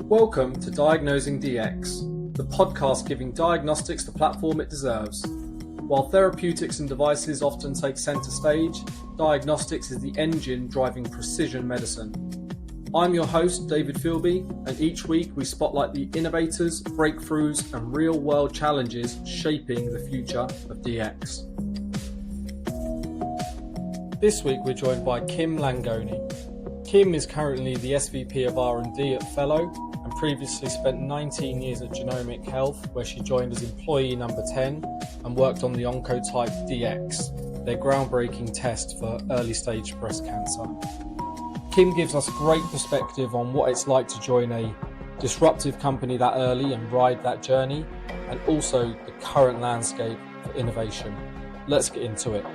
Welcome to Diagnosing Dx, the podcast giving diagnostics the platform it deserves. While therapeutics and devices often take centre stage, diagnostics is the engine driving precision medicine. I'm your host, David Philby, and each week we spotlight the innovators, breakthroughs, and real-world challenges shaping the future of DX. This week we're joined by Kim Langone. Kim is currently the SVP of R&D at Fellow and previously spent 19 years at Genomic Health, where she joined as employee number 10 and worked on the Oncotype DX, their groundbreaking test for early-stage breast cancer. Kim gives us great perspective on what it's like to join a disruptive company that early and ride that journey, and also the current landscape for innovation. Let's get into it.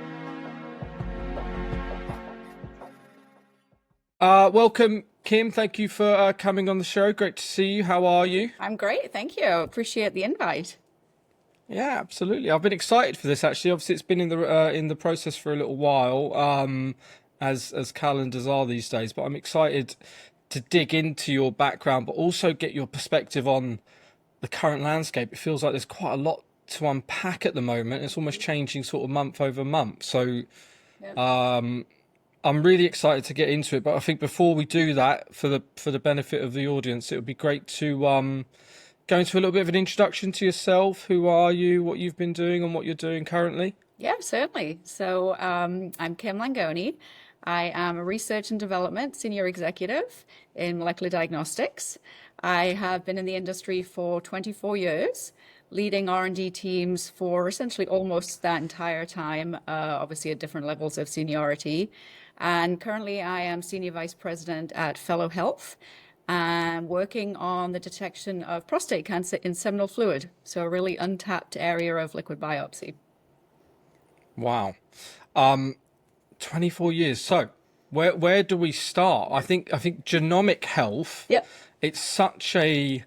Welcome, Kim. Thank you for coming on the show. Great to see you. How are you? I'm great. Thank you. Appreciate the invite. Yeah, absolutely. I've been excited for this, actually. Obviously, it's been in the process for a little while, as calendars are these days. But I'm excited to dig into your background, but also get your perspective on the current landscape. It feels like there's quite a lot to unpack at the moment. It's almost changing sort of month over month. So, I'm really excited to get into it, but I think before we do that, for the benefit of the audience, it would be great to go into a little bit of an introduction to yourself. Who are you, what you've been doing, and what you're doing currently? Yeah, certainly. So I'm Kim Langone. I am a research and development senior executive in molecular diagnostics. I have been in the industry for 24 years, leading R&D teams for essentially almost that entire time, obviously at different levels of seniority. And currently I am Senior Vice President at Fellow Health and working on the detection of prostate cancer in seminal fluid. So a really untapped area of liquid biopsy. Wow. 24 years. So where do we start? I think Genomic Health. Yep. It's such a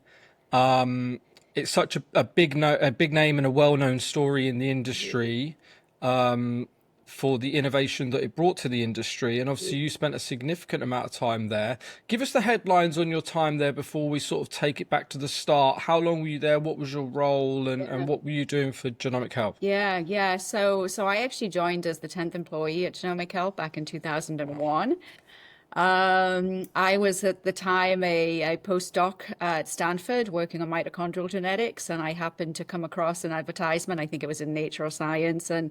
big name and a well-known story in the industry. For the innovation that it brought to the industry. And obviously you spent a significant amount of time there. Give us the headlines on your time there before we sort of take it back to the start. How long were you there? What was your role, and what were you doing for Genomic Health? Yeah. So I actually joined as the 10th employee at Genomic Health back in 2001. I was at the time a postdoc at Stanford working on mitochondrial genetics, and I happened to come across an advertisement. I think it was in Nature or Science, and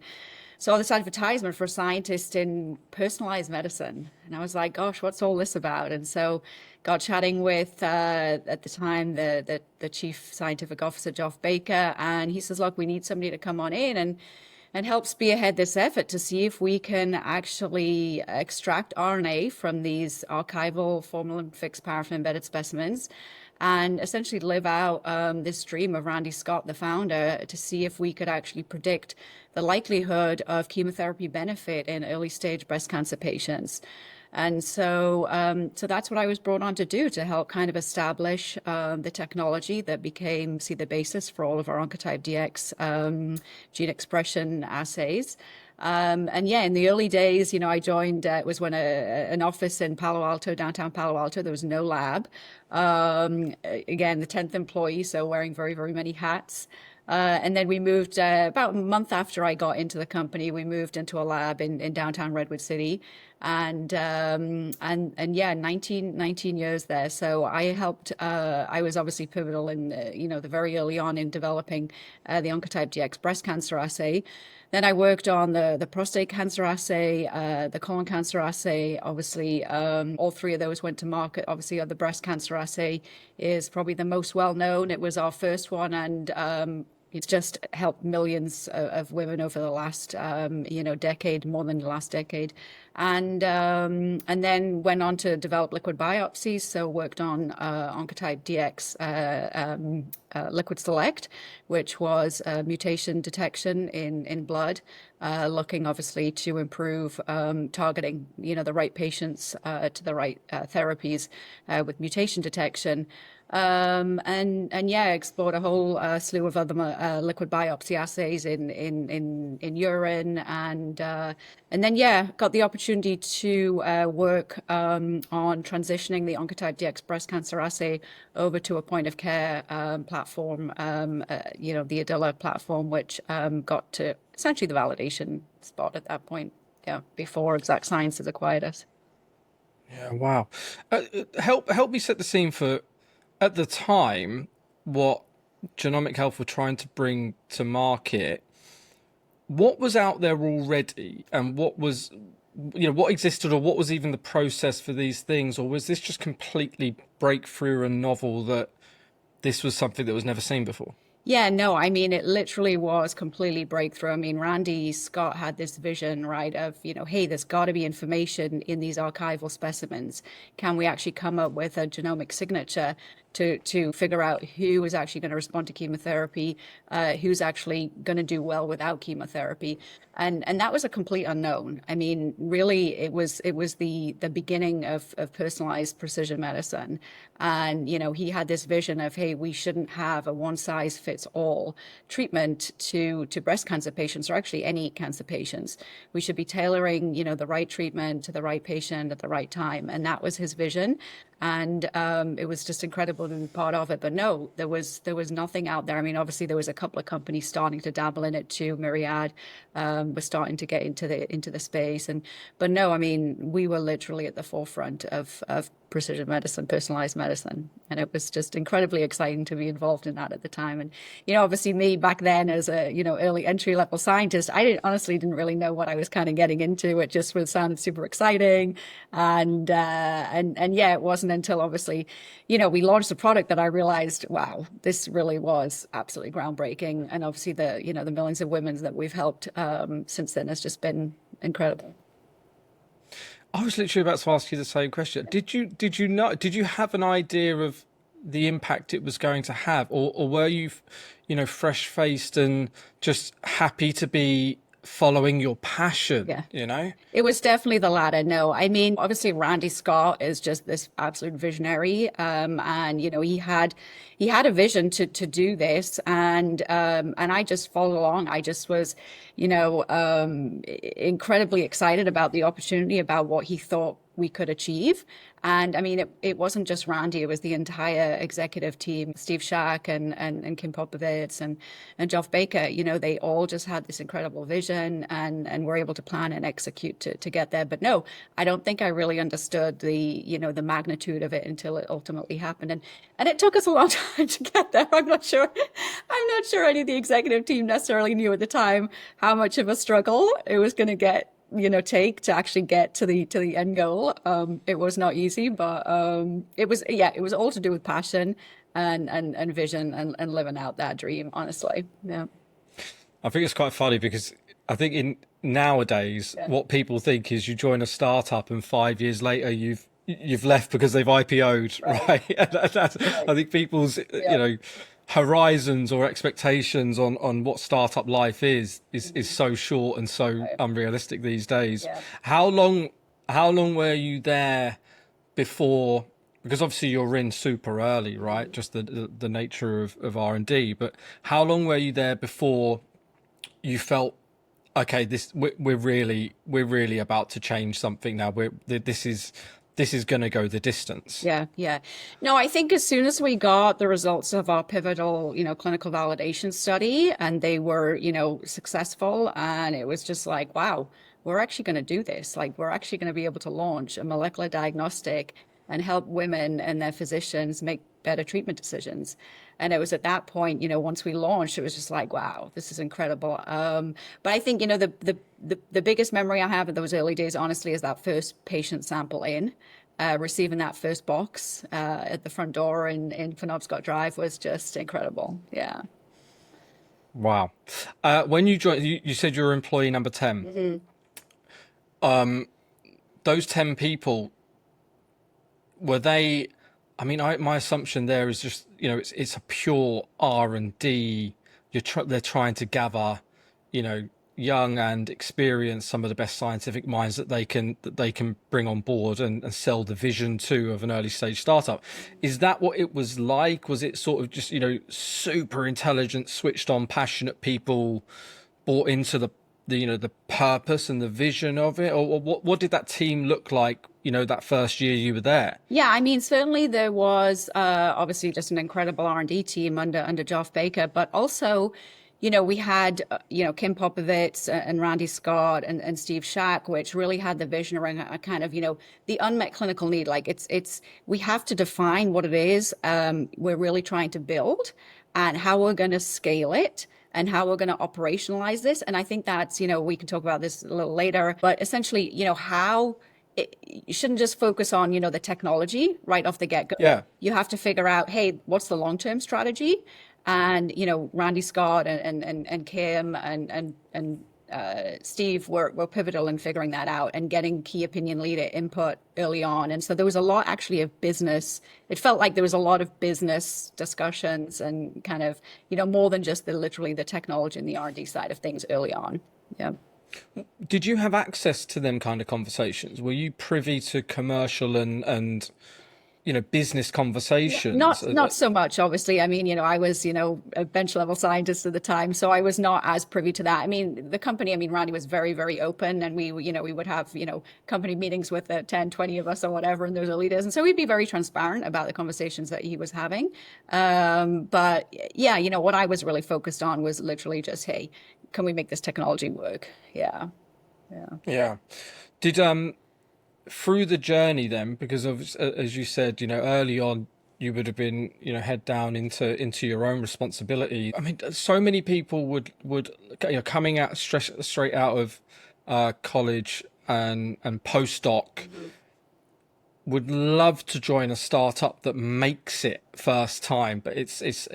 saw this advertisement for a scientist in personalized medicine. And I was like, gosh, what's all this about? And so got chatting with, at the time, the chief scientific officer, Geoff Baker, and he says, look, we need somebody to come on in and help spearhead this effort to see if we can actually extract RNA from these archival formalin-fixed paraffin-embedded specimens and essentially live out this dream of Randy Scott, the founder, to see if we could actually predict the likelihood of chemotherapy benefit in early-stage breast cancer patients. And so that's what I was brought on to do, to help kind of establish the technology that became, the basis for all of our Oncotype DX gene expression assays. And yeah, in the early days, I joined, it was when an office in Palo Alto, downtown Palo Alto, there was no lab. Again, the 10th employee, so wearing very, very many hats. And then we moved about a month after I got into the company, we moved into a lab in downtown Redwood City, and yeah, 19 years there. So I helped, I was obviously pivotal in, the very early on in developing the Oncotype DX breast cancer assay. Then I worked on the prostate cancer assay, the colon cancer assay. Obviously, all three of those went to market. Obviously, the breast cancer assay is probably the most well known. It was our first one, and it's just helped millions of women over the last, decade, more than the last decade. And then went on to develop liquid biopsies. So worked on Oncotype DX Liquid Select, which was mutation detection in blood, looking obviously to improve targeting, the right patients to the right therapies with mutation detection. And yeah, explored a whole slew of other liquid biopsy assays in urine, and then yeah, got the opportunity to work on transitioning the Oncotype DX breast cancer assay over to a point of care platform, the Adilla platform, which got to essentially the validation spot at that point. Yeah, before Exact Sciences acquired us. Yeah, wow. Help me set the scene for, at the time, what Genomic Health were trying to bring to market. What was out there already, and what was, what existed, or what was even the process for these things, or was this just completely breakthrough and novel that this was something that was never seen before? Yeah, no, I mean, it literally was completely breakthrough. I mean, Randy Scott had this vision, right, of, hey, there's got to be information in these archival specimens. Can we actually come up with a genomic signature to figure out who is actually going to respond to chemotherapy, who's actually going to do well without chemotherapy? And that was a complete unknown. I mean, really, it was the beginning of personalized precision medicine. And, he had this vision of, hey, we shouldn't have a one size fits all treatment to breast cancer patients, or actually any cancer patients. We should be tailoring, the right treatment to the right patient at the right time. And that was his vision. And it was just incredible to be part of it. But no, there was nothing out there. I mean, obviously there was a couple of companies starting to dabble in it too. Myriad was starting to get into the space, but no, I mean, we were literally at the forefront of precision medicine, personalized medicine, and it was just incredibly exciting to be involved in that at the time. And obviously me back then as a early entry level scientist, I honestly didn't really know what I was kind of getting into. It just sounded super exciting, and yeah, it wasn't until obviously we launched the product that I realized, wow, this really was absolutely groundbreaking. And obviously the millions of women that we've helped since then has just been incredible. I was literally about to ask you the same question. Did you have an idea of the impact it was going to have, or were you, fresh faced and just happy to be following your passion? Yeah. It was definitely the latter. No, I mean, obviously Randy Scott is just this absolute visionary. And he had a vision to do this, and I just followed along. I just was, incredibly excited about the opportunity, about what he thought we could achieve. And I mean, it wasn't just Randy, it was the entire executive team, Steve Shack and Kim Popovits and Geoff Baker. They all just had this incredible vision, and were able to plan and execute to get there. But no, I don't think I really understood the magnitude of it until it ultimately happened. And it took us a long time to get there. I'm not sure any of the executive team necessarily knew at the time how much of a struggle it was going to take to actually get to the end goal. It was not easy, but it was all to do with passion and vision and living out that dream, honestly. Yeah. I think it's quite funny because I think in nowadays, what people think is you join a startup and 5 years later you've left because they've IPO'd, right? I think people's horizons or expectations on what startup life is so short and so unrealistic these days. Yeah. How long were you there before? Because obviously you're in super early, right? Just the nature of R&D. But how long were you there before you felt, okay, we're really about to change something now? This is going to go the distance. Yeah. No, I think as soon as we got the results of our pivotal, clinical validation study, and they were, successful, and it was just like, wow, we're actually going to do this. Like, we're actually going to be able to launch a molecular diagnostic and help women and their physicians make better treatment decisions. And it was at that point, once we launched, it was just like, wow, this is incredible. But I think, the biggest memory I have of those early days, honestly, is that first patient sample receiving that first box at the front door in Penobscot Drive was just incredible. Yeah. Wow. When you joined, you said you were employee number 10. Mm-hmm. Those 10 people, were they, I mean, my assumption there is just, it's a pure R&D. They're trying to gather, young and experienced, some of the best scientific minds that they can bring on board and sell the vision to of an early stage startup. Is that what it was like? Was it sort of just, super intelligent, switched on, passionate people bought into the purpose and the vision of it, or what did that team look like, that first year you were there? Yeah, I mean, certainly there was obviously just an incredible R&D team under Geoff Baker, but also, we had, Kim Popovitz and Randy Scott and Steve Shack, which really had the vision around a kind of, the unmet clinical need. Like we have to define what it is we're really trying to build and how we're going to scale it and how we're going to operationalize this. And I think that's, we can talk about this a little later, but essentially, how you shouldn't just focus on, the technology right off the get-go. Yeah. You have to figure out, hey, what's the long-term strategy? And, Randy Scott and Kim and Steve were pivotal in figuring that out and getting key opinion leader input early on. And so there was a lot actually of business. It felt like there was a lot of business discussions and kind of, more than just literally the technology and the R&D side of things early on. Yeah. Did you have access to them kind of conversations? Were you privy to commercial and business conversations? Not so much, obviously. I mean, I was, a bench level scientist at the time, so I was not as privy to that. I mean, the company, Randy was very, very open, and we would have, company meetings with 10, 20 of us or whatever, and those are leaders. And so we'd be very transparent about the conversations that he was having. But yeah, what I was really focused on was literally just, hey, can we make this technology work? Yeah. Yeah. Did through the journey then, because of, as you said, early on you would have been, head down into your own responsibility. I mean, so many people would coming out straight out of college and postdoc would love to join a startup that makes it first time, but it's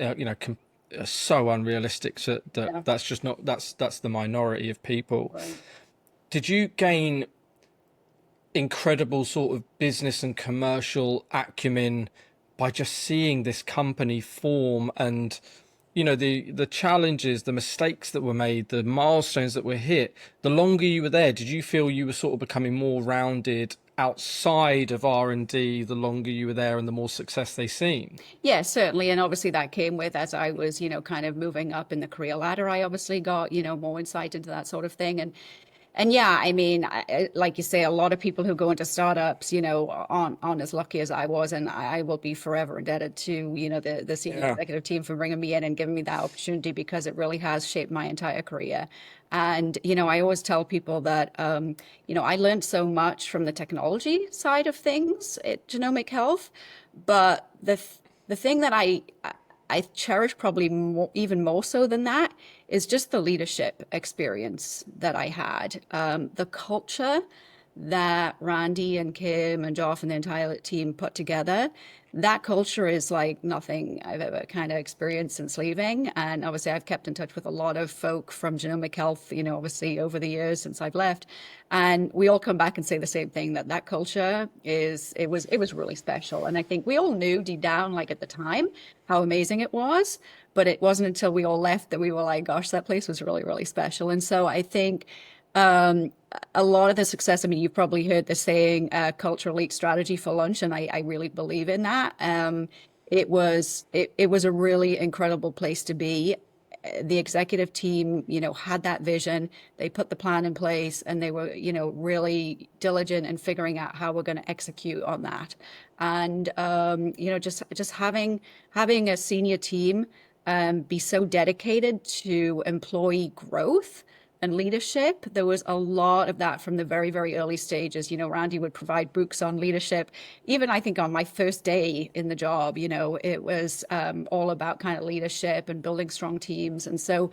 so unrealistic that that's just not, that's the minority of people. Right. Did you gain incredible sort of business and commercial acumen by just seeing this company form and the challenges, the mistakes that were made, the milestones that were hit? The longer you were there, did you feel you were sort of becoming more rounded outside of R&D the longer you were there and the more success they seen? Yeah, certainly. And obviously that came with, as I was, kind of moving up in the career ladder, I obviously got, more insight into that sort of thing. And yeah, I mean, like you say, a lot of people who go into startups, aren't as lucky as I was, and I will be forever indebted to, the senior executive team for bringing me in and giving me that opportunity, because it really has shaped my entire career. And, I always tell people that, I learned so much from the technology side of things at Genomic Health, but the thing that I cherish probably even more so than that is just the leadership experience that I had. The culture that Randy and Kim and Geoff and the entire team put together, that culture is like nothing I've ever kind of experienced since leaving. And obviously I've kept in touch with a lot of folk from Genomic Health, obviously over the years since I've left. And we all come back and say the same thing, that culture it was really special. And I think we all knew deep down, like at the time, how amazing it was. But it wasn't until we all left that we were like, gosh, that place was really, really special. And so I think a lot of the success, you've probably heard the saying, cultural eat strategy for lunch, and I really believe in that. It was a really incredible place to be. The executive team, had that vision. They put the plan in place, and they were, really diligent in figuring out how we're going to execute on that. And, just having a senior team be so dedicated to employee growth and leadership. There was a lot of that from the very, very early stages. Randy would provide books on leadership. Even I think on my first day in the job, it was all about kind of leadership and building strong teams. And so,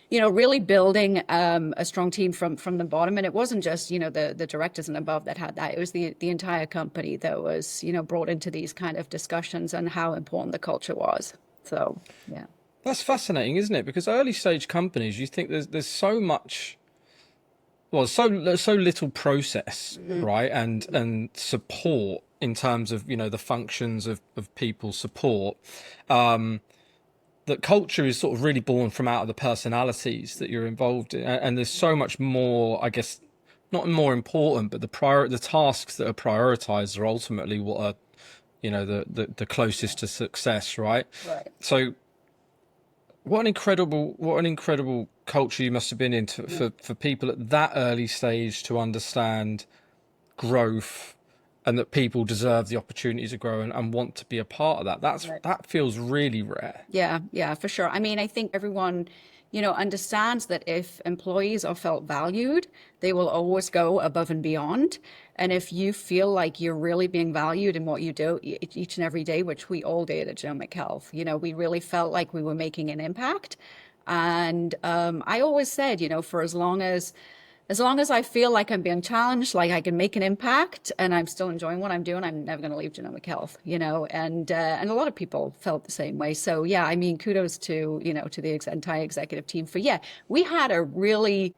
really building a strong team from the bottom. And it wasn't just, the directors and above that had that. It was the entire company that was, brought into these kind of discussions and how important the culture was. So, yeah. That's fascinating, isn't it? Because early stage companies, you think there's so much, well, so little process, right? And support in terms of, the functions of people support. that culture is sort of really born from out of the personalities that you're involved in, and there's so much more, I guess, not more important, but the tasks that are prioritized are ultimately what are, the closest to success, right? Right. So what an incredible culture you must have been in for people at that early stage to understand growth, and that people deserve the opportunity to grow and want to be a part of that. Right. That feels really rare. Yeah, for sure. I mean, I think everyone, understands that if employees are felt valued, they will always go above and beyond. And if you feel like you're really being valued in what you do each and every day, which we all did at Genomic Health, we really felt like we were making an impact. And I always said, for as long as I feel like I'm being challenged, like I can make an impact and I'm still enjoying what I'm doing, I'm never going to leave Genomic Health, and a lot of people felt the same way. So yeah, I mean, kudos to, to the entire executive team for, we had a really,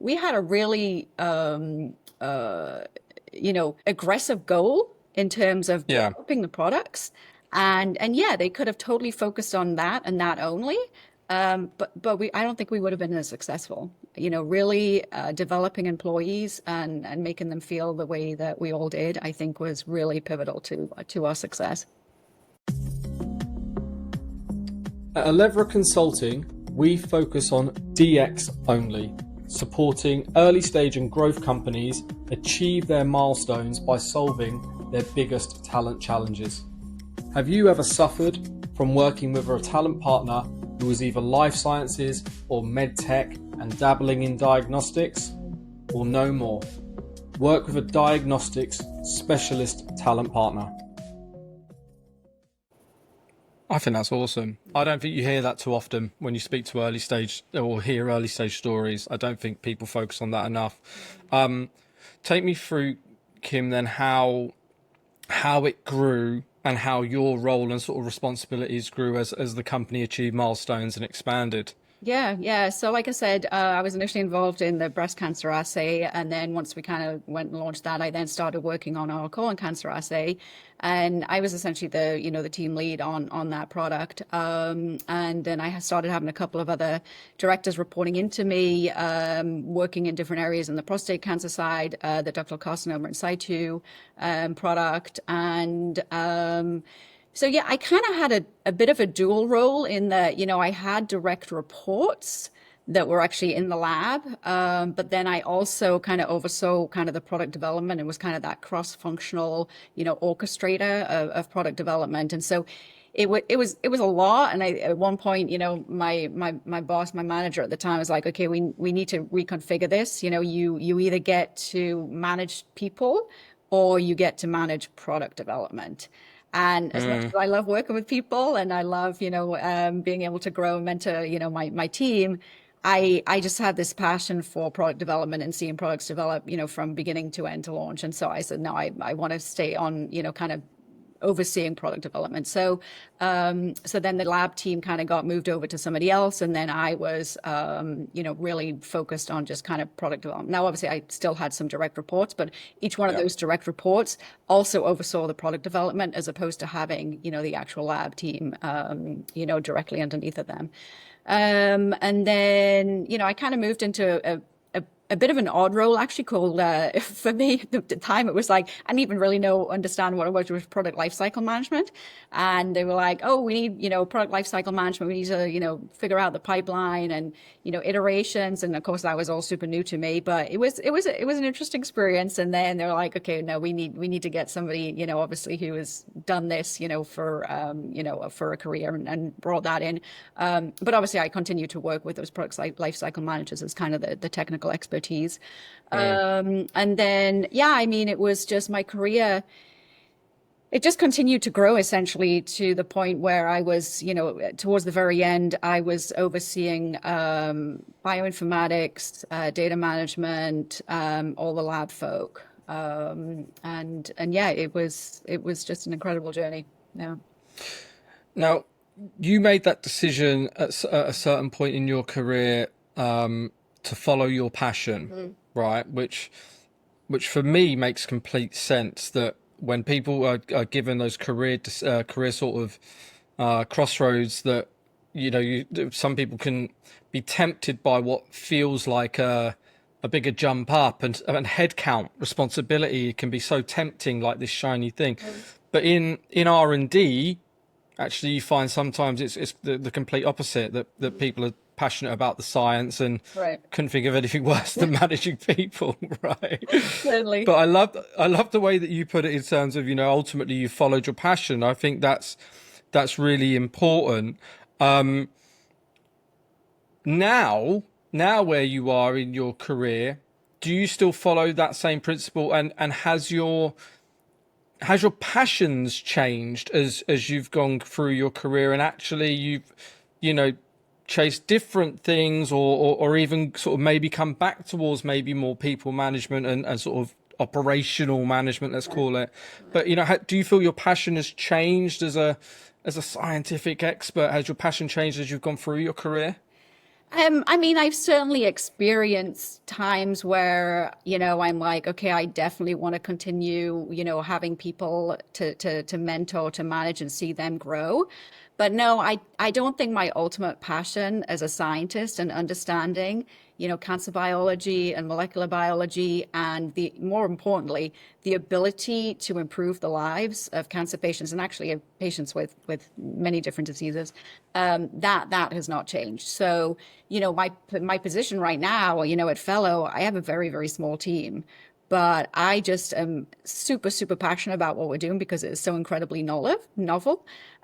aggressive goal in terms of Yeah. developing the products. And yeah, they could have totally focused on that and that only. But I don't think we would have been as successful, really developing employees and making them feel the way that we all did, I think was really pivotal to our success. At Alevra Consulting, we focus on DX only, supporting early stage and growth companies achieve their milestones by solving their biggest talent challenges. Have you ever suffered from working with a talent partner who is either life sciences or med tech and dabbling in diagnostics? Or no more? Work with a diagnostics specialist talent partner. I think that's awesome. I don't think you hear that too often when you speak to early stage or hear early stage stories. I don't think people focus on that enough. Take me through, Kim, then how it grew and how your role and sort of responsibilities grew as the company achieved milestones and expanded. Yeah. So like I said, I was initially involved in the breast cancer assay. And then once we kind of went and launched that, I then started working on our colon cancer assay. And I was essentially the team lead on that product. And then I started having a couple of other directors reporting into me, working in different areas in the prostate cancer side, the ductal carcinoma in situ product. And so yeah, I kind of had a bit of a dual role in that, I had direct reports that were actually in the lab, but then I also kind of oversaw kind of the product development and was kind of that cross-functional, orchestrator of product development. And so it was a lot. And at one point, my boss, my manager at the time was like, okay, we need to reconfigure this. You either get to manage people or you get to manage product development. And as much as I love working with people and I love, being able to grow and mentor, my team, I just had this passion for product development and seeing products develop, from beginning to end to launch. And so I said, no, I want to stay on, kind of overseeing product development. So then the lab team kind of got moved over to somebody else. And then I was, really focused on just kind of product development. Now, obviously, I still had some direct reports, but each one of those direct reports also oversaw the product development as opposed to having, the actual lab team, directly underneath of them. And then, I kind of moved into a bit of an odd role actually called, for me at the time, it was like, I didn't even really understand what it was product lifecycle management. And they were like, oh, we need, product lifecycle management. We need to, figure out the pipeline and, iterations. And of course that was all super new to me, but it was an interesting experience. And then they're like, okay, no, we need to get somebody, obviously who has done this, for a career and brought that in. But obviously I continue to work with those products like lifecycle managers as kind of the technical expertise. And then, it was just my career. It just continued to grow essentially to the point where I was, towards the very end, I was overseeing bioinformatics, data management, all the lab folk. And yeah, it was just an incredible journey. Yeah. Now, you made that decision at a certain point in your career to follow your passion, right? Which for me makes complete sense, that when people are given those career sort of crossroads, that some people can be tempted by what feels like a bigger jump up, and headcount responsibility can be so tempting, like this shiny thing. But in R&D, actually, you find sometimes it's the complete opposite, that people are passionate about the science and Right. couldn't think of anything worse than managing people, right? Certainly. But I love the way that you put it in terms of, ultimately you followed your passion. I think that's really important. Now where you are in your career, do you still follow that same principle, and has your passions changed as you've gone through your career, and actually you've chased different things, or even sort of maybe come back towards maybe more people management and sort of operational management, let's call it. But do you feel your passion has changed as a scientific expert? Has your passion changed as you've gone through your career? I mean, I've certainly experienced times where, I'm like, okay, I definitely want to continue, having people to mentor, to manage and see them grow. But no, I don't think my ultimate passion as a scientist and understanding, cancer biology and molecular biology, and more importantly, the ability to improve the lives of cancer patients, and actually of patients with many different diseases, that has not changed. So, my position right now, at Fellow, I have a very, very small team. But I just am super, super passionate about what we're doing because it's so incredibly novel.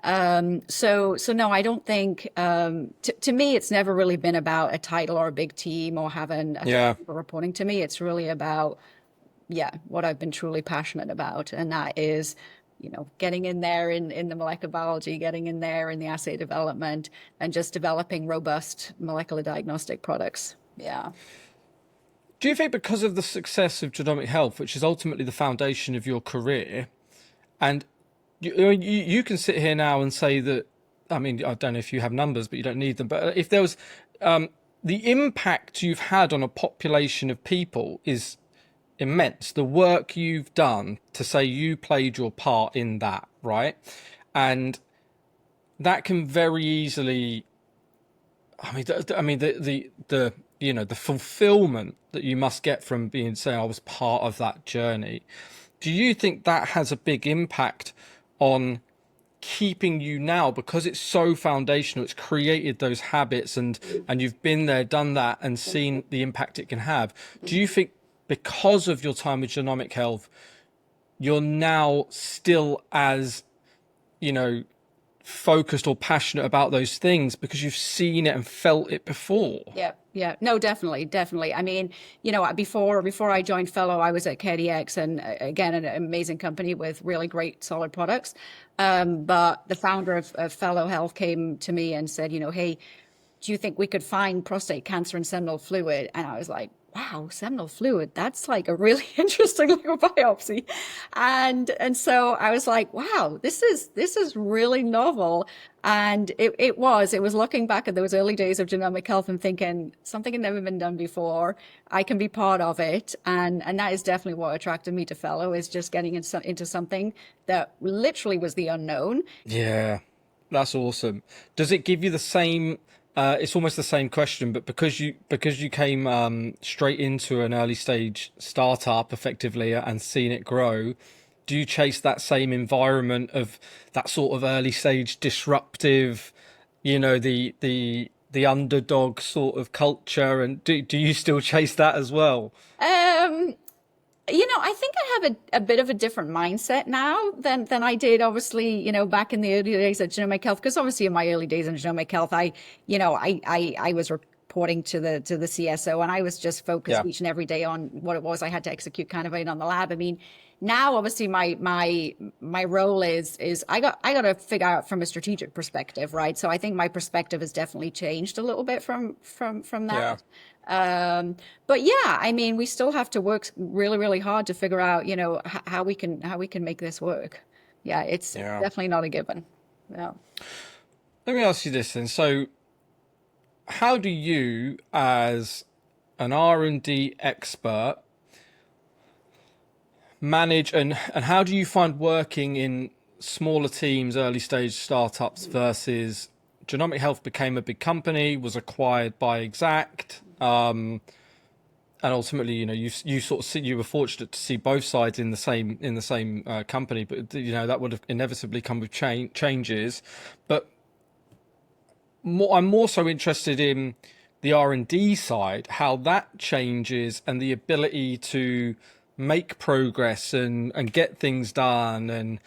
So no, I don't think, to me, it's never really been about a title or a big team or having a Yeah. people reporting to me. It's really about, what I've been truly passionate about. And that is, getting in there in the molecular biology, getting in there in the assay development, and just developing robust molecular diagnostic products. Yeah. Do you think because of the success of Genomic Health, which is ultimately the foundation of your career, and you can sit here now and say that, I mean, I don't know if you have numbers, but you don't need them. But if there was the impact you've had on a population of people is immense. The work you've done to say you played your part in that, right? And that can very easily, the fulfillment that you must get from being, say, I was part of that journey. Do you think that has a big impact on keeping you now, because it's so foundational, it's created those habits, and you've been there, done that, and seen the impact it can have? Do you think because of your time with Genomic Health, you're now still as, focused or passionate about those things because you've seen it and felt it before? Yeah. No, definitely. I mean, before I joined Fellow, I was at CareDx, and again, an amazing company with really great, solid products. But the founder of Fellow Health came to me and said, hey, do you think we could find prostate cancer in seminal fluid? And I was like, wow, seminal fluid, that's like a really interesting liquid biopsy. And so I was like, wow, this is really novel. And it was looking back at those early days of Genomic Health and thinking something had never been done before. I can be part of it. And that is definitely what attracted me to Fellow, is just getting into something that literally was the unknown. Yeah, that's awesome. Does it give you the same? It's almost the same question, but because you came straight into an early stage startup effectively and seen it grow, do you chase that same environment of that sort of early stage disruptive, the underdog sort of culture, and do you still chase that as well? Um, I think I have a bit of a different mindset now than I did, obviously, back in the early days at Genomic Health, because obviously in my early days in Genomic Health, I was reporting to the CSO, and I was just focused Yeah. each and every day on what it was I had to execute kind of on the lab. I mean, now obviously my role is I got to figure out from a strategic perspective, right? So I think my perspective has definitely changed a little bit from Yeah. that. But yeah, I mean, we still have to work really, really hard to figure out, how we can make this work. Yeah, it's Yeah. definitely not a given. Yeah. Let me ask you this then. So, how do you, as an R&D expert, manage, and how do you find working in smaller teams, early stage startups versus Genomic Health became a big company, was acquired by Exact, and ultimately, you sort of you were fortunate to see both sides in the same company, but that would have inevitably come with changes. But I'm more so interested in the R&D side, how that changes, and the ability to make progress and get things done. And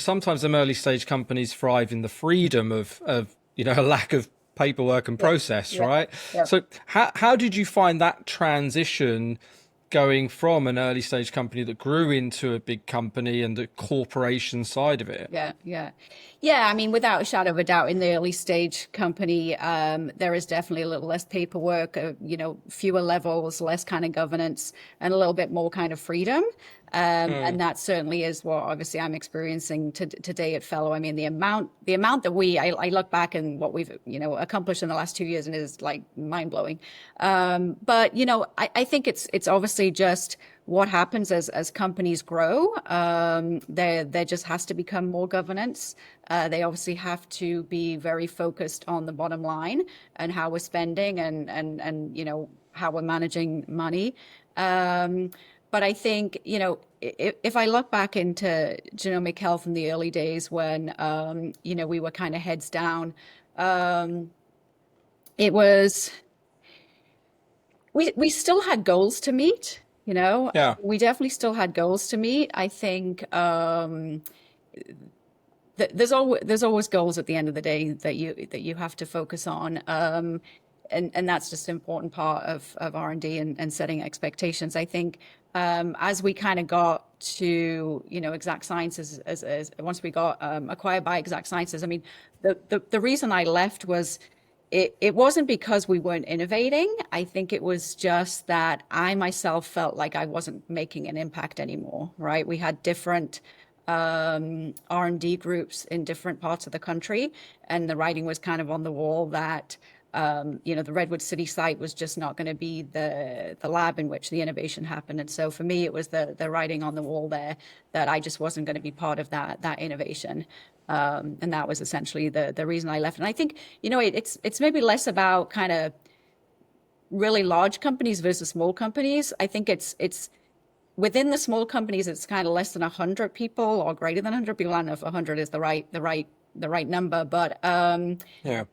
sometimes them early stage companies thrive in the freedom of a lack of paperwork and process, right? Yeah. So how did you find that transition going from an early stage company that grew into a big company and the corporation side of it? Yeah. I mean, without a shadow of a doubt, in the early stage company, there is definitely a little less paperwork, fewer levels, less kind of governance, and a little bit more kind of freedom. And that certainly is what obviously I'm experiencing today at Fellow. I mean, the amount that I look back and what we've, accomplished in the last 2 years, and it is like mind blowing. But, I think it's obviously just what happens as companies grow. There just has to become more governance. They obviously have to be very focused on the bottom line and how we're spending and how we're managing money. But I think, if I look back into Genomic Health in the early days when, we were kind of heads down, it was, we still had goals to meet, Yeah. we definitely still had goals to meet. I think, there's always goals at the end of the day that you have to focus on. And that's just an important part of R&D and setting expectations. I think as we kind of got to Exact Sciences, as once we got acquired by Exact Sciences, I mean the reason I left was it wasn't because we weren't innovating. I think it was just that I myself felt like I wasn't making an impact anymore. Right? We had different R&D groups in different parts of the country, and the writing was kind of on the wall that the Redwood City site was just not going to be the lab in which the innovation happened. And so for me, it was the writing on the wall there that I just wasn't going to be part of that innovation. And that was essentially the reason I left. And I think, it's maybe less about kind of really large companies versus small companies. I think it's within the small companies, it's kind of less than 100 people or greater than 100 people. I don't know if 100 is the right number, but Yeah.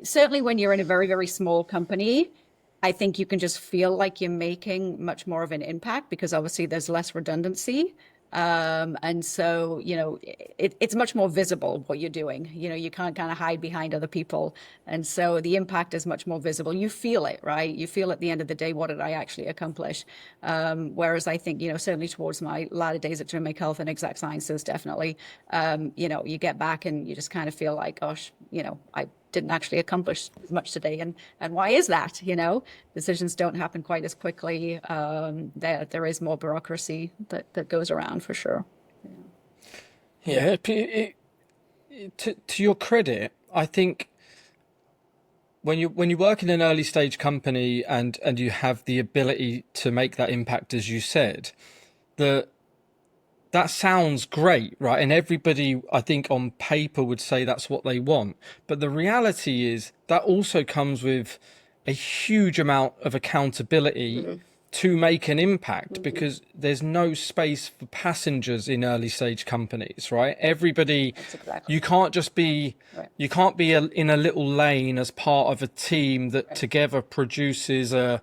certainly when you're in a very, very small company, I think you can just feel like you're making much more of an impact because obviously there's less redundancy. And so, it's much more visible what you're doing. You can't kind of hide behind other people. And so the impact is much more visible. You feel it, right? You feel at the end of the day, what did I actually accomplish? Whereas I think, certainly towards my latter days at Genomic Health and Exact Sciences, definitely, you get back and you just kind of feel like, gosh, I didn't actually accomplish as much today. And why is that? Decisions don't happen quite as quickly. There is more bureaucracy that goes around for sure. Yeah. To your credit, I think when you work in an early stage company and you have the ability to make that impact, as you said, that sounds great, right? And everybody, I think, on paper would say that's what they want. But the reality is that also comes with a huge amount of accountability to make an impact, because there's no space for passengers in early stage companies, right? Everybody, Exactly. you can't just be, you can't be in a little lane as part of a team that together produces or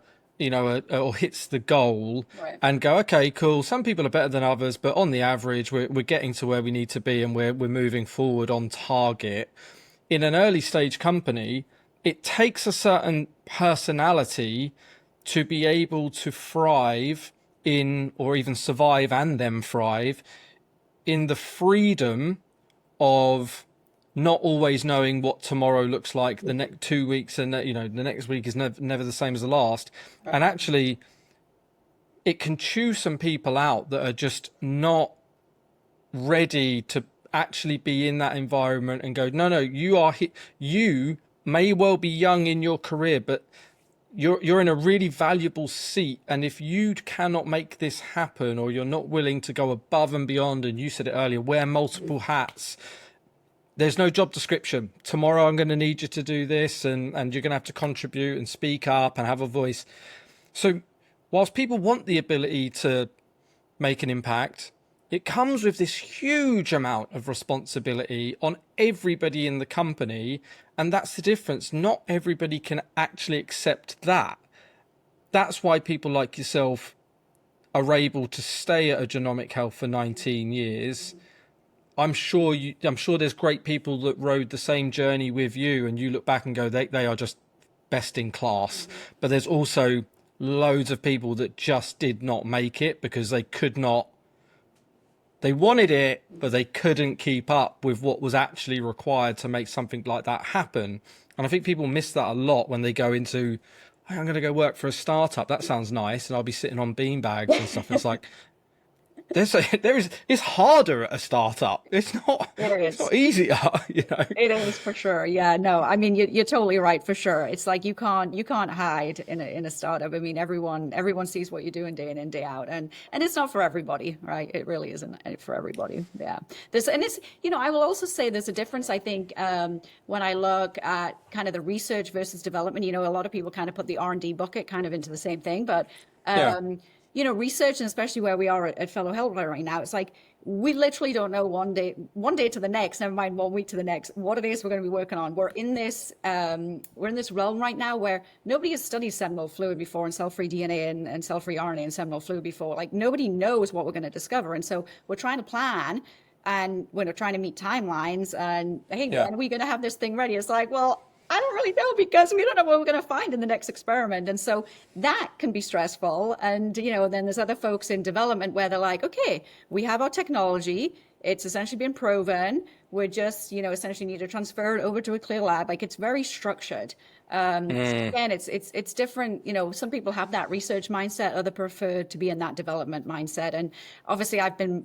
hits the goal and go, okay, cool. Some people are better than others, but on the average, we're getting to where we need to be and we're moving forward on target. In an early stage company, it takes a certain personality to be able to thrive in, or even survive and then thrive in the freedom of not always knowing what tomorrow looks like the next 2 weeks, and the next week is never the same as the last. And actually it can chew some people out that are just not ready to actually be in that environment and go, no, you may well be young in your career, but you're in a really valuable seat, and if you cannot make this happen, or you're not willing to go above and beyond, and you said it earlier, wear multiple hats, there's no job description. Tomorrow I'm going to need you to do this, and you're going to have to contribute and speak up and have a voice. So whilst people want the ability to make an impact, it comes with this huge amount of responsibility on everybody in the company. And that's the difference. Not everybody can actually accept that. That's why people like yourself are able to stay at a Genomic Health for 19 years. I'm sure there's great people that rode the same journey with you, and you look back and go, they are just best in class. But there's also loads of people that just did not make it because they wanted it, but they couldn't keep up with what was actually required to make something like that happen. And I think people miss that a lot when they go into, hey, I'm going to go work for a startup. That sounds nice. And I'll be sitting on beanbags and stuff. It's like, it's harder at a startup. It's not easier, you know. It is for sure. Yeah, no, I mean, you're totally right for sure. It's like you can't hide in a startup. I mean, everyone sees what you're doing day in and day out, and it's not for everybody, right? It really isn't for everybody. Yeah. I will also say there's a difference, I think, when I look at kind of the research versus development. A lot of people kind of put the R&D bucket kind of into the same thing, but research, and especially where we are at Fellow Health right now, it's like we literally don't know one day to the next, never mind 1 week to the next, what it is we're going to be working on. We're in this realm right now where nobody has studied seminal fluid before, and cell-free DNA and cell-free RNA and seminal fluid before. Like, nobody knows what we're going to discover, and so we're trying to plan, and we're trying to meet timelines. And hey, when are we going to have this thing ready? It's like, well, I don't really know, because we don't know what we're going to find in the next experiment. And so that can be stressful. And, then there's other folks in development where they're like, okay, we have our technology. It's essentially been proven. We're just, essentially need to transfer it over to a clear lab. Like, it's very structured. So again, it's different. Some people have that research mindset, other prefer to be in that development mindset. And obviously I've been,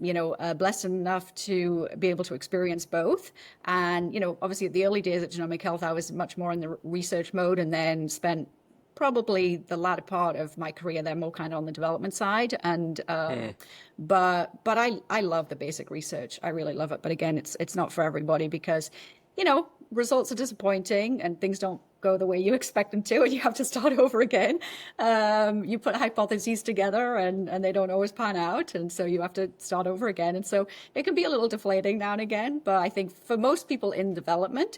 blessed enough to be able to experience both. And, obviously at the early days at Genomic Health, I was much more in the research mode, and then spent probably the latter part of my career there more kind of on the development side. And but I love the basic research. I really love it. But again, it's not for everybody, because results are disappointing and things don't go the way you expect them to, and you have to start over again. You put hypotheses together and they don't always pan out, and so you have to start over again. And so it can be a little deflating now and again. But I think for most people in development,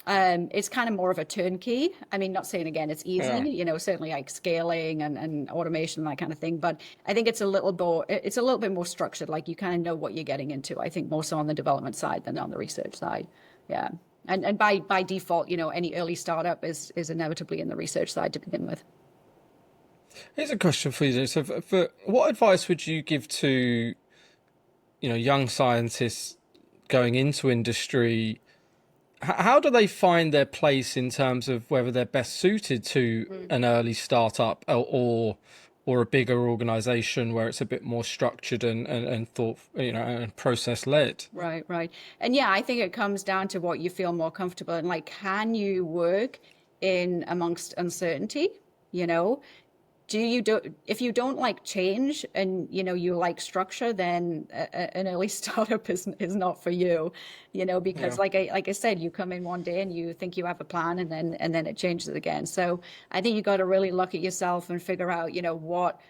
it's kind of more of a turnkey. I mean, not saying again it's easy, certainly like scaling and automation and that kind of thing. But I think it's a little bit more structured. Like, you kind of know what you're getting into. I think more so on the development side than on the research side. Yeah. And by default, any early startup is inevitably in the research side to begin with. Here's a question for you. So, for what advice would you give to, young scientists going into industry? How do they find their place in terms of whether they're best suited to an early startup or a bigger organization where it's a bit more structured and thought, and process led? Right. And yeah, I think it comes down to what you feel more comfortable in. Like, can you work in amongst uncertainty? If you don't like change and you like structure, then an early startup is not for you, because like I said, you come in one day and you think you have a plan, and then it changes again. So I think you got to really look at yourself and figure out what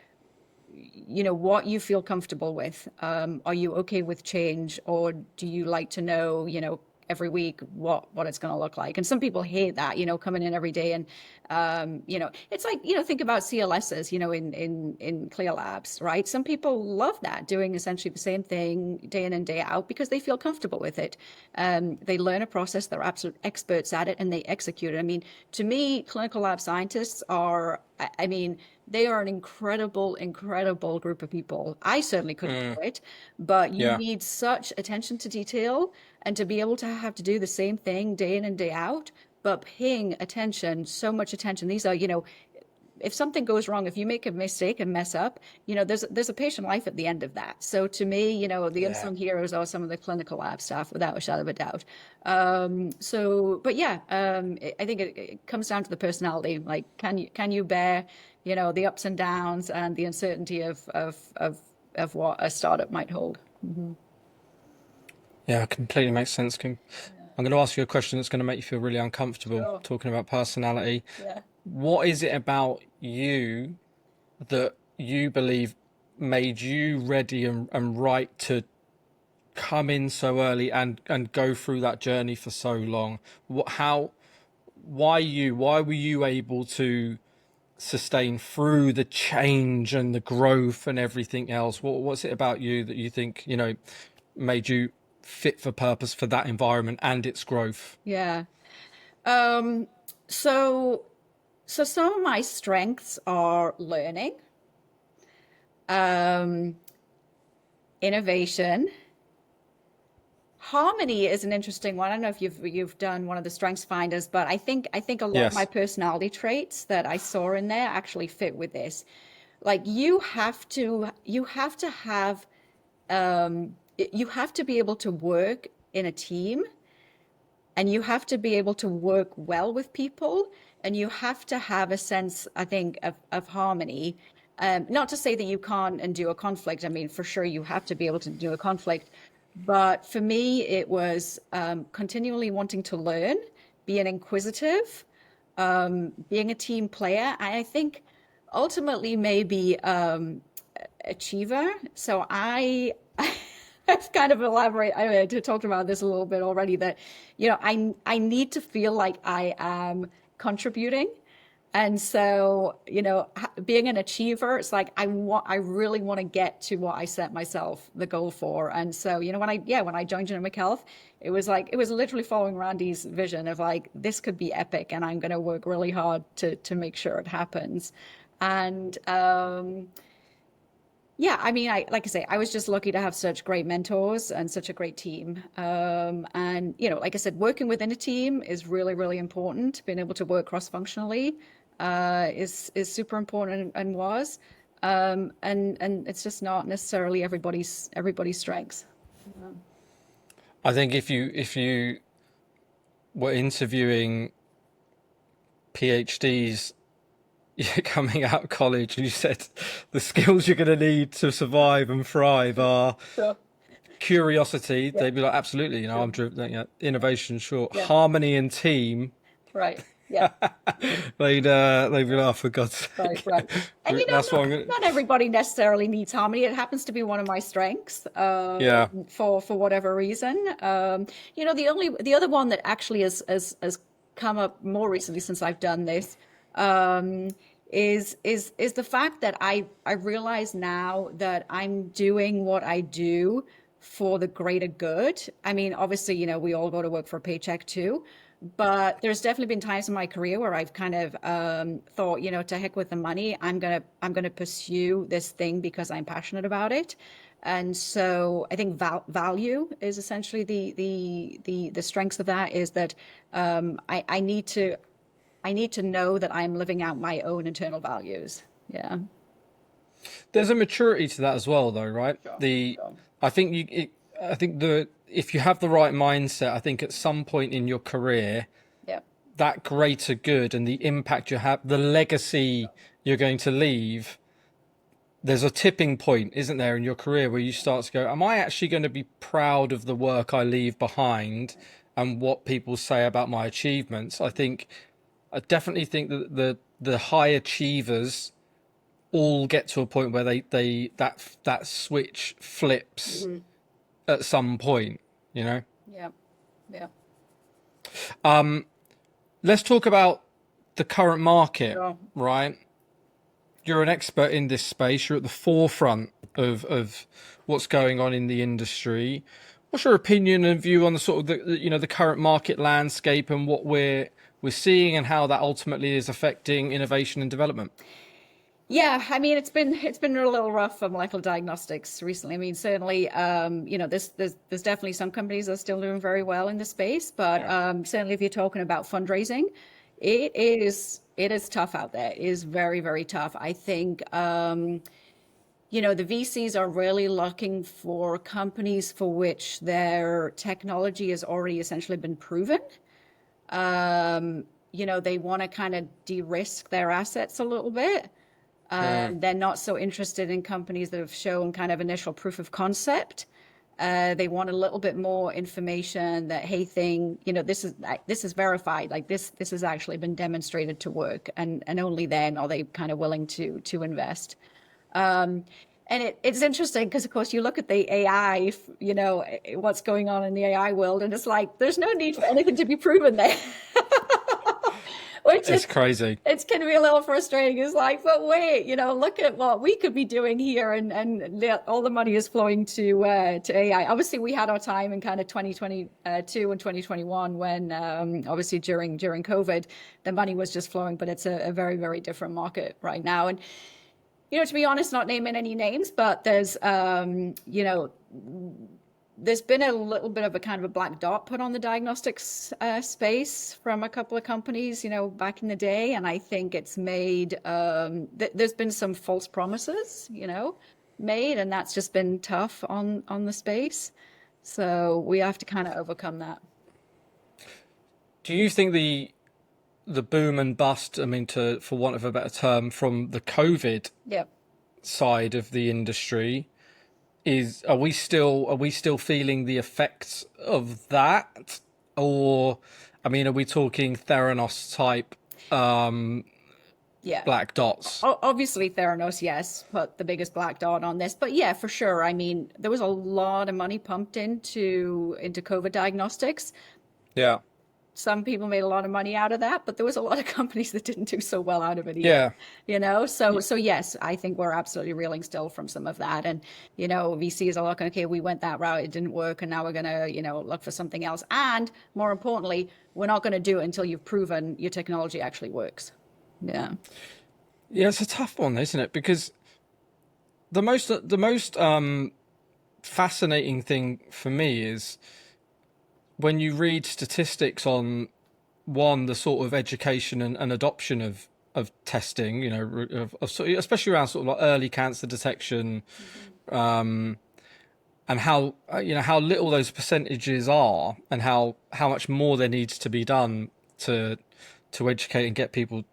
you feel comfortable with. Are you okay with change, or do you like to know every week what it's going to look like? And some people hate that, coming in every day. And it's like, think about CLSs, in clear labs, right? Some people love that, doing essentially the same thing day in and day out, because they feel comfortable with it. They learn a process, they're absolute experts at it, and they execute it. I mean, to me, clinical lab scientists are, they are an incredible group of people. I certainly couldn't do it, but you need such attention to detail, and to be able to have to do the same thing day in and day out, but paying attention, so much attention. These are, if something goes wrong, if you make a mistake and mess up, there's a patient life at the end of that. So to me, the unsung heroes are some of the clinical lab staff, without a shadow of a doubt. I think it comes down to the personality. Like, can you bear, the ups and downs and the uncertainty of what a startup might hold. Yeah, completely makes sense, Kim. I'm going to ask you a question that's going to make you feel really uncomfortable, Sure. talking about personality. Yeah. What is it about you that you believe made you ready and right to come in so early and go through that journey for so long? Why you? Why were you able to sustain through the change and the growth and everything else? What's it about you that you think, made you fit for purpose for that environment and its growth? Yeah. Um, so so some of my strengths are learning, um, innovation. Harmony is an interesting one. I don't know if you've done one of the strengths finders, but I think a lot of my Yes. personality traits that I saw in there actually fit with this. Like you have to have you have to be able to work in a team, and you have to be able to work well with people, and you have to have a sense, I think, of harmony. Not to say that you can't endure conflict. I mean, for sure, you have to be able to endure conflict. But for me, it was continually wanting to learn, being inquisitive, being a team player. And I think ultimately maybe achiever. So I've kind of elaborate. I talked about this a little bit already. That I need to feel like I am contributing, and so being an achiever, it's like I really want to get to what I set myself the goal for. And so when I joined Genomic Health, it was literally following Randy's vision of like this could be epic, and I'm going to work really hard to make sure it happens. And yeah, I mean, like I say, I was just lucky to have such great mentors and such a great team. And like I said, working within a team is really, really important. Being able to work cross-functionally is super important and was. And it's just not necessarily everybody's strengths. I think if you were interviewing PhDs coming out of college and you said the skills you're going to need to survive and thrive are Sure. curiosity, Yeah. they'd be like, absolutely, Sure. I'm driven, innovation, sure, Yeah. harmony and team. Right. Yeah. They'd be like, oh, for God's Right, sake. right. And That's what I'm not gonna. not everybody necessarily needs harmony. It happens to be one of my strengths, Yeah. for whatever reason. The other one that actually has come up more recently since I've done this, um, is the fact that I realize now that I'm doing what I do for the greater good. I mean, obviously, we all go to work for a paycheck too, but there's definitely been times in my career where I've kind of thought, to heck with the money. I'm gonna pursue this thing because I'm passionate about it. And so I think value is essentially the strengths of that is that I need to know that I'm living out my own internal values. Yeah. There's a maturity to that as well, though, right? Sure. The Sure. I think I think the if you have the right mindset, I think at some point in your career, Yeah. that greater good and the impact you have, the legacy you're going to leave, there's a tipping point, isn't there, in your career where you start to go, am I actually going to be proud of the work I leave behind and what people say about my achievements? I definitely think that the high achievers all get to a point where that switch flips Hmm. at some point, you know. Yeah. Yeah. Let's talk about the current market, Sure. right? You're an expert in this space. You're at the forefront of what's going on in the industry. What's your opinion and view on the sort of the current market landscape and what we're seeing and how that ultimately is affecting innovation and development? Yeah, I mean it's been a little rough for molecular diagnostics recently. I mean, certainly, there's definitely some companies that are still doing very well in the space, but certainly if you're talking about fundraising, it is tough out there. It is very, very tough. I think the VCs are really looking for companies for which their technology has already essentially been proven. They want to kind of de-risk their assets a little bit. Mm, They're not so interested in companies that have shown kind of initial proof of concept. They want a little bit more information that, hey, this is verified, like this has actually been demonstrated to work, and only then are they kind of willing to invest. And it's interesting because, of course, you look at the AI, what's going on in the AI world, and it's like there's no need for anything to be proven there. Which It's crazy. it's can be a little frustrating. It's like, but wait, look at what we could be doing here, and all the money is flowing to AI. Obviously, we had our time in kind of 2022 and 2021 when obviously during COVID, the money was just flowing, but it's a very, very different market right now. And to be honest, not naming any names, but there's been a little bit of a kind of a black dot put on the diagnostics space from a couple of companies, back in the day. And I think it's made, there's been some false promises, made, and that's just been tough on the space. So we have to kind of overcome that. Do you think the boom and bust, I mean, for want of a better term, from the COVID Yep. side of the industry, are we still feeling the effects of that? Or, I mean, are we talking Theranos type Yeah. black dots? Obviously Theranos, yes, put the biggest black dot on this. But yeah, for sure. I mean, there was a lot of money pumped into COVID diagnostics. Yeah. Some people made a lot of money out of that, but there was a lot of companies that didn't do so well out of it either. Yeah. So yes, I think we're absolutely reeling still from some of that. And, VCs are like, okay, we went that route, it didn't work, and now we're going to, look for something else. And more importantly, we're not going to do it until you've proven your technology actually works. Yeah. Yeah, it's a tough one, isn't it? Because the most fascinating thing for me is when you read statistics on the sort of education and adoption of testing, especially around sort of like early cancer detection, and how how little those percentages are, and how much more there needs to be done to educate and get people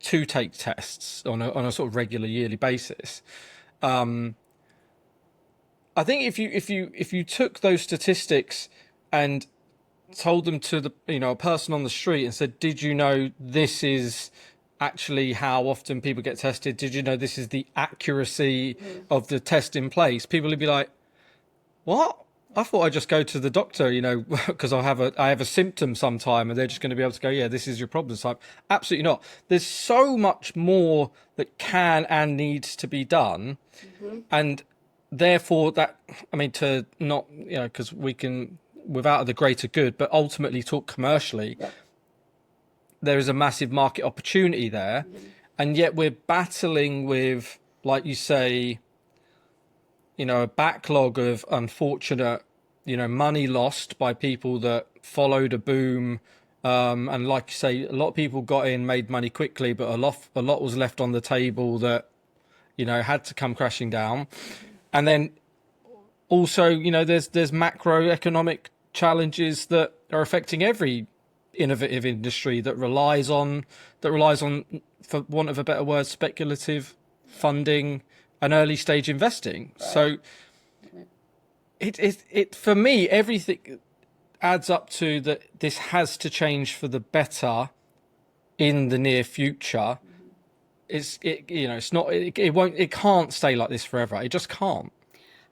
to take tests on a sort of regular yearly basis. I think if you took those statistics and told them to the a person on the street and said, did you know this is actually how often people get tested? Did you know this is the accuracy of the test in place? People would be like, what? I thought I'd just go to the doctor, because I have a symptom sometime, and they're just going to be able to go, yeah, this is your problem type. Absolutely not. There's so much more that can and needs to be done, and therefore to not, because we can, without the greater good, but ultimately talk commercially, there is a massive market opportunity there, and yet we're battling with, like you say, a backlog of unfortunate, money lost by people that followed a boom. And like you say, a lot of people got in, made money quickly, but a lot was left on the table that, had to come crashing down. And then also, there's macroeconomic challenges that are affecting every innovative industry that relies on, for want of a better word, speculative funding and early stage investing. Right. So it for me, everything adds up to that this has to change for the better in the near future. It can't stay like this forever. It just can't.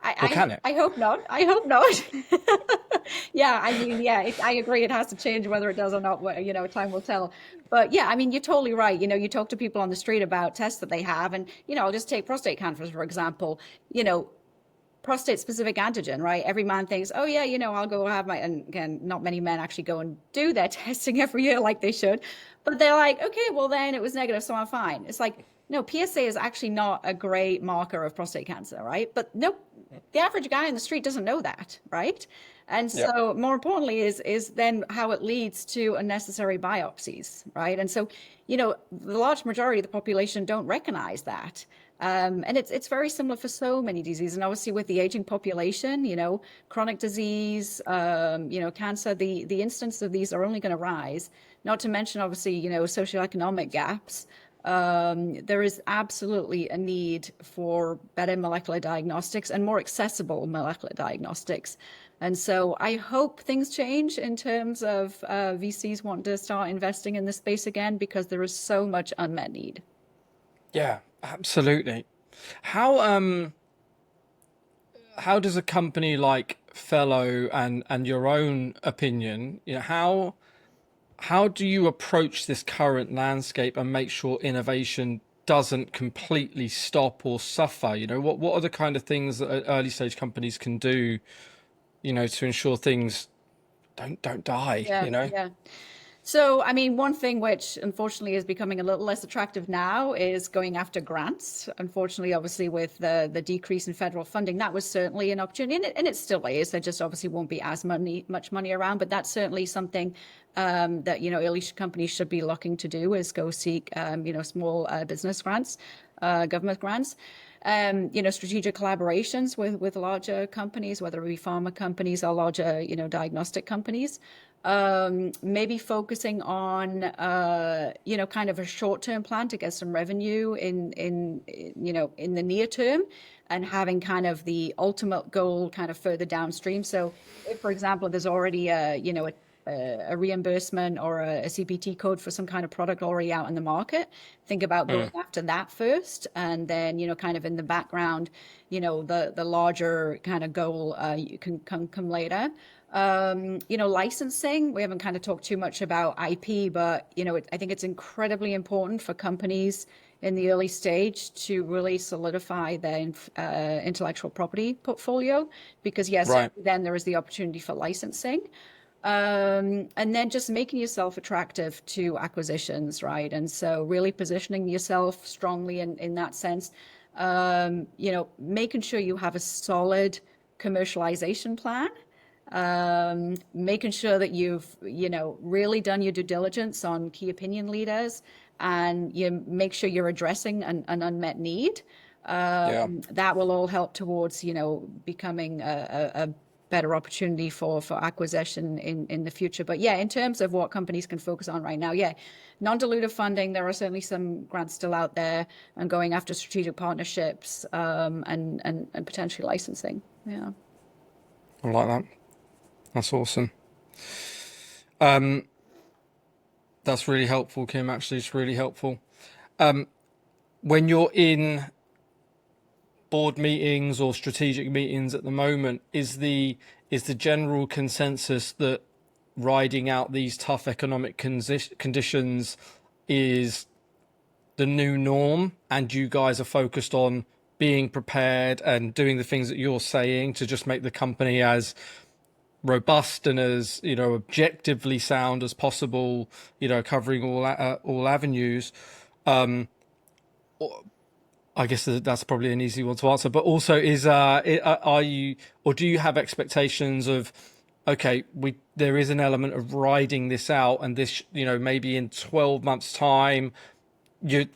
Or can it? I hope not. I hope not. Yeah, I mean, yeah, I agree. It has to change. Whether it does or not, time will tell. But yeah, I mean, you're totally right. You talk to people on the street about tests that they have, and I'll just take prostate cancer for example. Prostate specific antigen, right? Every man thinks, oh yeah, I'll go have my, and again, not many men actually go and do their testing every year like they should, but they're like, okay, well then it was negative, so I'm fine. It's like, no, PSA is actually not a great marker of prostate cancer, right? But no, the average guy in the street doesn't know that, right? And so more importantly is then how it leads to unnecessary biopsies, right? And so, the large majority of the population don't recognize that. And it's very similar for so many diseases. And obviously with the aging population, chronic disease, cancer, the incidence of these are only going to rise, not to mention obviously, socioeconomic gaps. There is absolutely a need for better molecular diagnostics and more accessible molecular diagnostics. And so I hope things change in terms of VCs wanting to start investing in this space again, because there is so much unmet need. Yeah, absolutely. How how does a company like Fellow and your own opinion, how do you approach this current landscape and make sure innovation doesn't completely stop or suffer? What are the kind of things that early stage companies can do, to ensure things don't die, Yeah, yeah. So, I mean, one thing which unfortunately is becoming a little less attractive now is going after grants. Unfortunately, obviously, with the decrease in federal funding, that was certainly an opportunity, and it still is. There just obviously won't be as much money around, but that's certainly something that early companies should be looking to do, is go seek small business grants, government grants. Strategic collaborations with larger companies, whether it be pharma companies or larger, diagnostic companies. Maybe focusing on, kind of a short-term plan to get some revenue in the near term, and having kind of the ultimate goal kind of further downstream. So if, for example, there's already a reimbursement or a CPT code for some kind of product already out in the market, think about going after that first, and then kind of in the background, the larger kind of goal you can come later. Licensing, we haven't kind of talked too much about IP, but I think it's incredibly important for companies in the early stage to really solidify their intellectual property portfolio, because yes, Right. then there is the opportunity for licensing. And then just making yourself attractive to acquisitions, right? And so really positioning yourself strongly in that sense. Making sure you have a solid commercialization plan. Making sure that you've, really done your due diligence on key opinion leaders, and you make sure you're addressing an unmet need. Yeah. That will all help towards, becoming a better opportunity for acquisition in the future. But yeah, in terms of what companies can focus on right now, yeah, non-dilutive funding, there are certainly some grants still out there, and going after strategic partnerships, and potentially licensing. Yeah. I like that. That's awesome. That's really helpful, Kim. Actually, it's really helpful. When you're in board meetings or strategic meetings at the moment, is the general consensus that riding out these tough economic conditions is the new norm, and you guys are focused on being prepared and doing the things that you're saying to just make the company as robust and as objectively sound as possible, covering all avenues? I guess that's probably an easy one to answer, but also are you, or do you have expectations of, okay, there is an element of riding this out, and this, maybe in 12 months time, the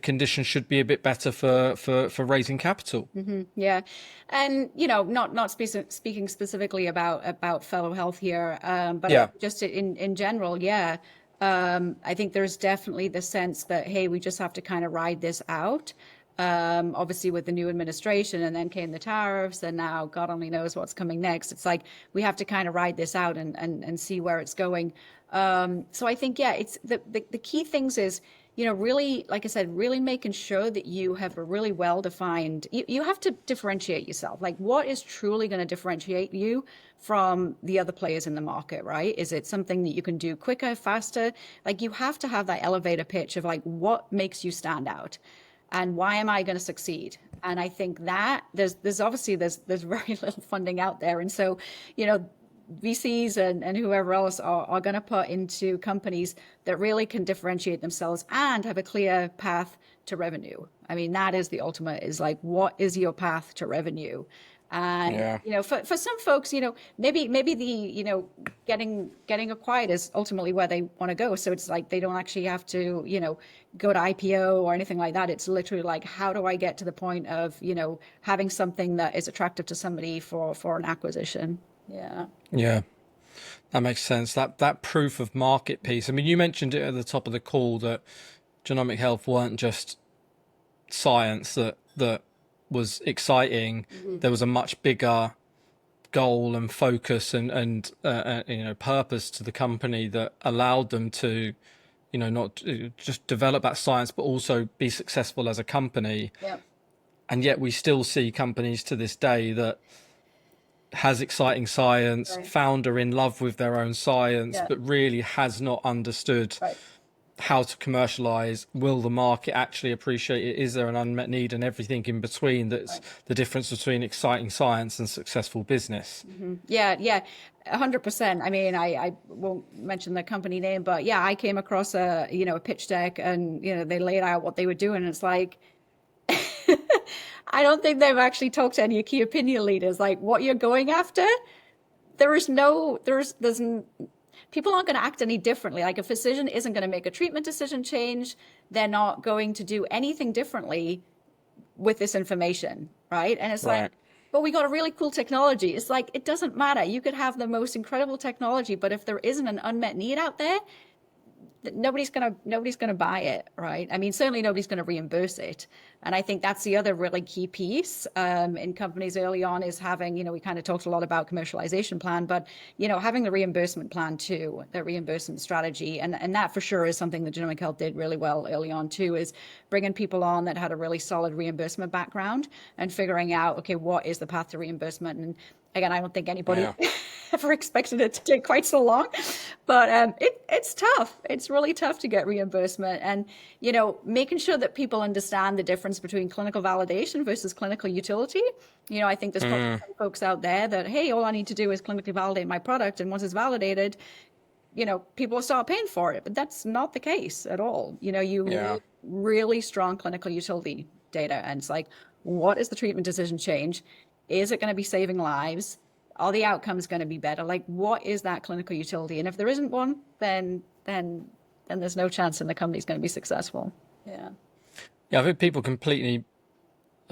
conditions should be a bit better for raising capital. Yeah. And, not speaking specifically about Fellow Health here, Yeah. but just in general, yeah. I think there's definitely the sense that, hey, we just have to kind of ride this out. Obviously with the new administration, and then came the tariffs, and now God only knows what's coming next. It's like we have to kind of ride this out and see where it's going. So I think, yeah, it's the key things is, really, like I said, really making sure that you have a really well-defined, you have to differentiate yourself. Like, what is truly going to differentiate you from the other players in the market, right? Is it something that you can do quicker, faster? Like, you have to have that elevator pitch of like, what makes you stand out? And why am I going to succeed? And I think that there's obviously there's very little funding out there. And so, VCs and whoever else are going to put into companies that really can differentiate themselves and have a clear path to revenue. I mean, that is the ultimate, is like, what is your path to revenue? And, Yeah. for some folks, maybe the, getting acquired is ultimately where they want to go. So it's like, they don't actually have to, go to IPO or anything like that. It's literally like, how do I get to the point of, having something that is attractive to somebody for an acquisition? Yeah. Yeah. That makes sense. That proof of market piece. I mean, you mentioned it at the top of the call that Genomic Health weren't just science that was exciting. There was a much bigger goal and focus and purpose to the company that allowed them to, not just develop that science, but also be successful as a company. Yeah. And yet we still see companies to this day that has exciting science, Right. founder in love with their own science, Yeah. but really has not understood Right. how to commercialize. Will the market actually appreciate it? Is there an unmet need, and everything in between? That's the difference between exciting science and successful business. Yeah, yeah, 100%. I mean, I won't mention the company name, but yeah, I came across a pitch deck, and they laid out what they were doing. And it's like, I don't think they've actually talked to any key opinion leaders. Like, what you're going after, people aren't going to act any differently. Like, a physician isn't going to make a treatment decision change. They're not going to do anything differently with this information, right? And it's like, Right. but we got a really cool technology. It's like, it doesn't matter. You could have the most incredible technology, but if there isn't an unmet need out there, nobody's gonna buy it, right? I mean, certainly nobody's gonna reimburse it. And I think that's the other really key piece in companies early on, is having, we kind of talked a lot about commercialization plan, but having the reimbursement plan too, the reimbursement strategy, and that for sure is something that Genomic Health did really well early on too, is bringing people on that had a really solid reimbursement background and figuring out, okay, what is the path to reimbursement? And again, I don't think anybody ever expected it to take quite so long, but it's tough. It's really tough to get reimbursement, and making sure that people understand the difference between clinical validation versus clinical utility. I think there's probably some folks out there that, hey, all I need to do is clinically validate my product, and once it's validated, people will start paying for it. But that's not the case at all. You need really strong clinical utility data, and it's like, what is the treatment decision change? Is it going to be saving lives? Are the outcomes going to be better? Like, what is that clinical utility? And if there isn't one, then there's no chance in the company's going to be successful. Yeah. Yeah, I think people completely.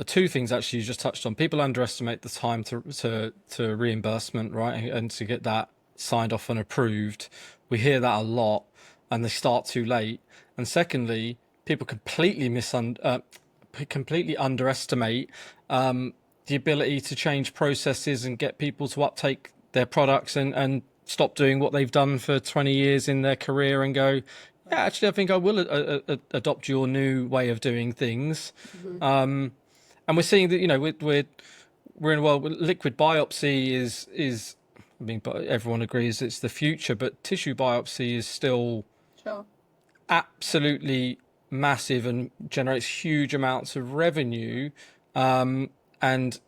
Two things actually you just touched on. People underestimate the time to reimbursement, right, and to get that signed off and approved. We hear that a lot, and they start too late. And secondly, people completely underestimate the ability to change processes and get people to uptake their products and stop doing what they've done for 20 years in their career and go, yeah, actually, I think I will adopt your new way of doing things. And we're seeing that, we're in a world where liquid biopsy is, I mean, but everyone agrees it's the future, but tissue biopsy is still Sure. absolutely massive and generates huge amounts of revenue. And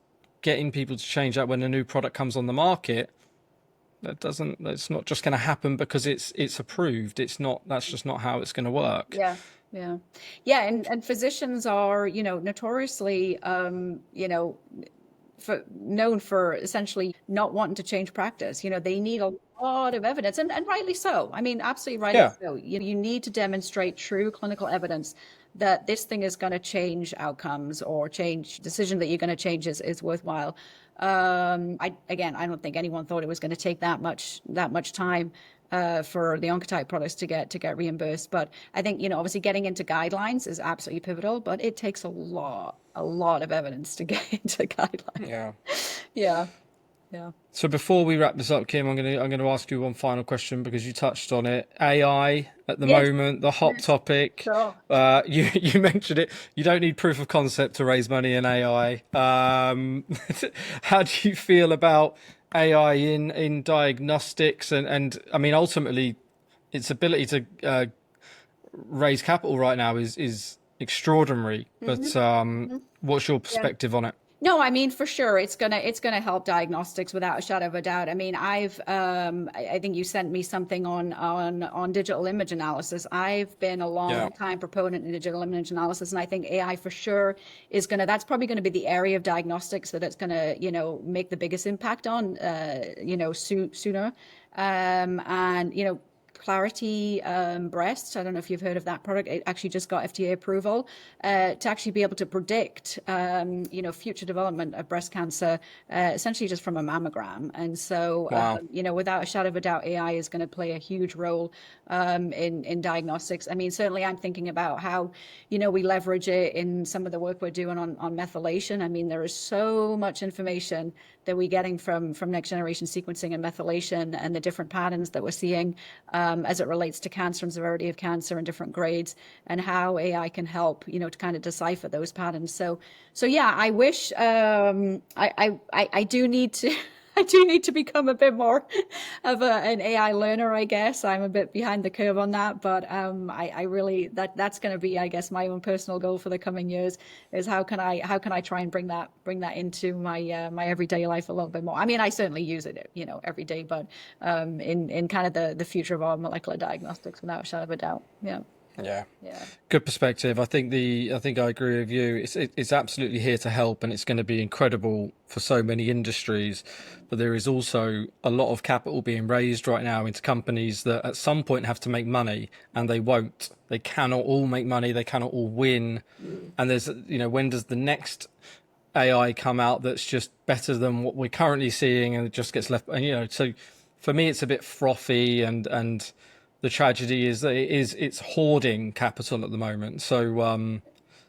getting people to change that when a new product comes on the market, it's not just going to happen because it's approved. That's just not how it's going to work. Yeah. Yeah. Yeah. And physicians are, notoriously, known for essentially not wanting to change practice. They need a lot of evidence, and rightly so. I mean, absolutely rightly so. You need to demonstrate true clinical evidence that this thing is going to change outcomes, or change decision that you're going to change is worthwhile. I don't think anyone thought it was going to take that much time for the Oncotype products to get reimbursed. But I think, obviously getting into guidelines is absolutely pivotal, but it takes a lot of evidence to get into guidelines. Yeah. Yeah. Yeah. So before we wrap this up, Kim, I'm gonna ask you one final question, because you touched on it. AI at the moment, the hot topic. Sure. You mentioned it. You don't need proof of concept to raise money in AI. How do you feel about AI in diagnostics, and I mean, ultimately, its ability to raise capital right now is extraordinary. But what's your perspective on it? No, I mean, for sure, it's gonna help diagnostics without a shadow of a doubt. I mean, I think you sent me something on digital image analysis. I've been a long time proponent in digital image analysis, and I think AI for sure that's probably gonna be the area of diagnostics that it's gonna, make the biggest impact on, sooner. And Clarity breast. I don't know if you've heard of that product. It actually just got FDA approval to actually be able to predict, future development of breast cancer, essentially just from a mammogram. And so, Wow. without a shadow of a doubt, AI is going to play a huge role in diagnostics. I mean, certainly I'm thinking about how, we leverage it in some of the work we're doing on methylation. I mean, there is so much information that we're getting from next generation sequencing and methylation and the different patterns that we're seeing as it relates to cancer and severity of cancer and different grades, and how AI can help, to kind of decipher those patterns. So yeah, I wish I do need to. I do need to become a bit more of an AI learner, I guess. I'm a bit behind the curve on that, but I really that's going to be, I guess, my own personal goal for the coming years is how can I try and bring that into my my everyday life a little bit more. I mean, I certainly use it, every day, but in kind of the future of our molecular diagnostics, without a shadow of a doubt. Yeah. Yeah. Yeah. Good perspective. I think I agree with you. It's absolutely here to help, and it's going to be incredible for so many industries. But there is also a lot of capital being raised right now into companies that at some point have to make money, and they won't. They cannot all make money. They cannot all win. And there's, when does the next AI come out that's just better than what we're currently seeing, and it just gets left? And so for me, it's a bit frothy, and the tragedy is that it's hoarding capital at the moment. So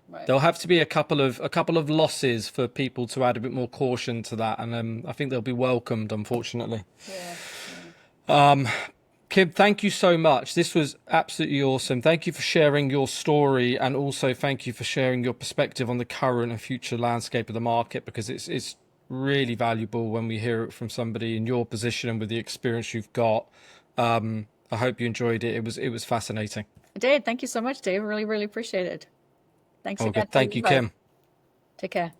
Right. there'll have to be a couple of losses for people to add a bit more caution to that, and I think they'll be welcomed, unfortunately. Yeah. Kim, thank you so much. This was absolutely awesome. Thank you for sharing your story, and also thank you for sharing your perspective on the current and future landscape of the market, because it's really valuable when we hear it from somebody in your position and with the experience you've got. I hope you enjoyed it. It was fascinating. I did. Thank you so much, Dave. Really, really appreciate it. Thanks Oh, again good. for the Thank you, invite. Kim. Take care.